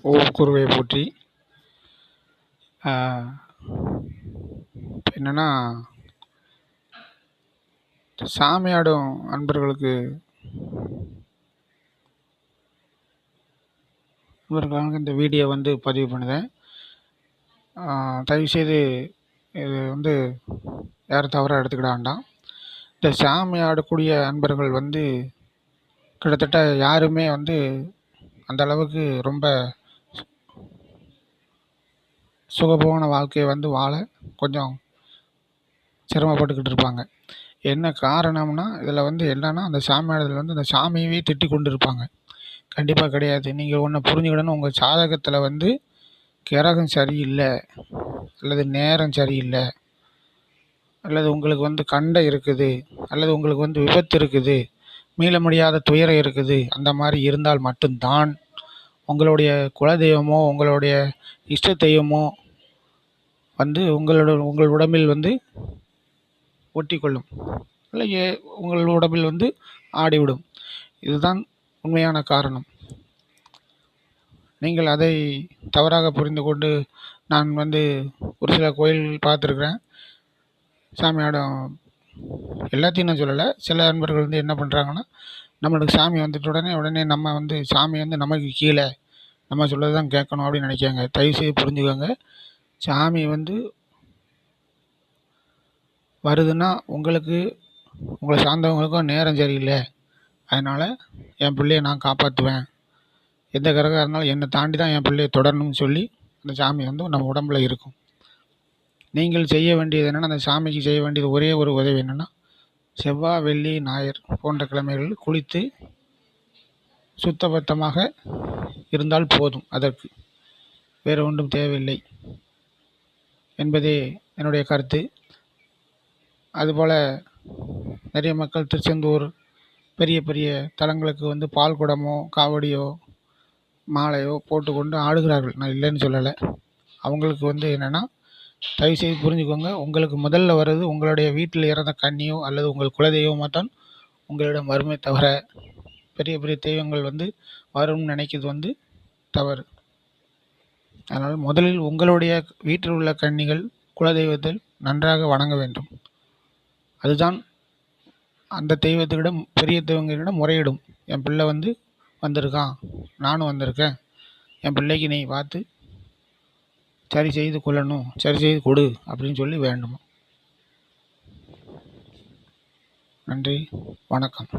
ஓம் குருவே போற்றி. என்னென்னா, சாமி ஆடும் அன்பர்களுக்கு இந்த வீடியோ பதிவு பண்ணுதேன். தயவுசெய்து இது யாரும் தவறாக எடுத்துக்கிட வேண்டாம். இந்த சாமி ஆடக்கூடிய அன்பர்கள் கிட்டத்தட்ட யாருமே அந்த அளவுக்கு ரொம்ப சுகபோகமான வாழ்க்கையை வாழ கொஞ்சம் சிரமப்பட்டுக்கிட்டு இருப்பாங்க. என்ன காரணம்னா, இதில் என்னன்னா, அந்த சாமி ஆடுதல் அந்த சாமியவே திட்டி கொண்டு இருப்பாங்க. கண்டிப்பாக கிடையாது. நீங்கள் ஒன்று புரிஞ்சுக்கிடணும், உங்கள் ஜாதகத்தில் கிரகம் சரியில்லை, அல்லது நேரம் சரியில்லை, அல்லது உங்களுக்கு கண்டை இருக்குது, அல்லது உங்களுக்கு விபத்து இருக்குது, மீள முடியாத துயரம் இருக்குது, அந்த மாதிரி இருந்தால் மட்டும்தான் உங்களுடைய குலதெய்வமோ உங்களுடைய இஷ்ட தெய்வமோ உங்கள் உடம்பில் ஒட்டி கொள்ளும், இல்லை உங்கள் உடம்பில் ஆடிவிடும். இதுதான் உண்மையான காரணம். நீங்கள் அதை தவறாக புரிந்து கொண்டு, நான் ஒரு சில கோயில் பார்த்துருக்குறேன், சாமி ஆடும் எல்லாத்தையும் நான் சொல்லலை. சில அன்பர்கள் என்ன பண்ணுறாங்கன்னா, நம்மளுக்கு சாமி உடனே நம்ம சாமி நமக்கு கீழே, நம்ம சொல்லது தான் கேட்கணும் அப்படின்னு நினைக்காங்க. தயவுசெய்து புரிஞ்சுக்கோங்க. சாமி வருதுன்னா உங்களை சார்ந்தவங்களுக்கும் நேரம் சரியில்லை, அதனால் என் பிள்ளையை நான் காப்பாற்றுவேன், எந்த கிரகம் இருந்தாலும் என்னை தாண்டி தான் என் பிள்ளையை தொடரணும்னு சொல்லி அந்த சாமி நம்ம உடம்புல இருக்கும். நீங்கள் செய்ய வேண்டியது என்னென்னா, அந்த சாமிக்கு செய்ய வேண்டியது ஒரே ஒரு உதவி என்னென்னா, செவ்வாய், வெள்ளி, ஞாயிறு போன்ற கிழமைகளில் குளித்து சுத்தபத்தமாக இருந்தால் போதும். அதற்கு வேறு ஒன்றும் தேவையில்லை என்பதே என்னுடைய கருத்து. அதுபோல் நிறைய மக்கள் திருச்செந்தூர் பெரிய பெரிய தலங்களுக்கு பால் குடமோ காவடியோ மாலையோ போட்டுக்கொண்டு ஆடுகிறார்கள். நான் இல்லைன்னு சொல்லலை. அவங்களுக்கு என்னென்னா, தயவுசெய்து புரிஞ்சுக்கோங்க. உங்களுக்கு முதல்ல வர்றது உங்களுடைய வீட்டில் இறந்த கன்னியோ அல்லது உங்கள் குலதெய்வமோ தான் உங்களிடம் வருமே தவிர, பெரிய பெரிய தெய்வங்கள் வரும்னு நினைக்கிறது தவறு. அதனால் முதலில் உங்களுடைய வீட்டில் உள்ள கன்னிகள் குலதெய்வத்தில் நன்றாக வணங்க வேண்டும். அதுதான் அந்த தெய்வத்துக்கிடம், பெரிய தெய்வங்களிடம் முறையிடும். என் பிள்ளை வந்திருக்கான், நானும் வந்திருக்கேன், என் பிள்ளைக்கு நீ பார்த்து சரி செய்து கொள்ளணும், சரி செய்து கொடு அப்படின்னு சொல்லி வேண்டும். நன்றி, வணக்கம்.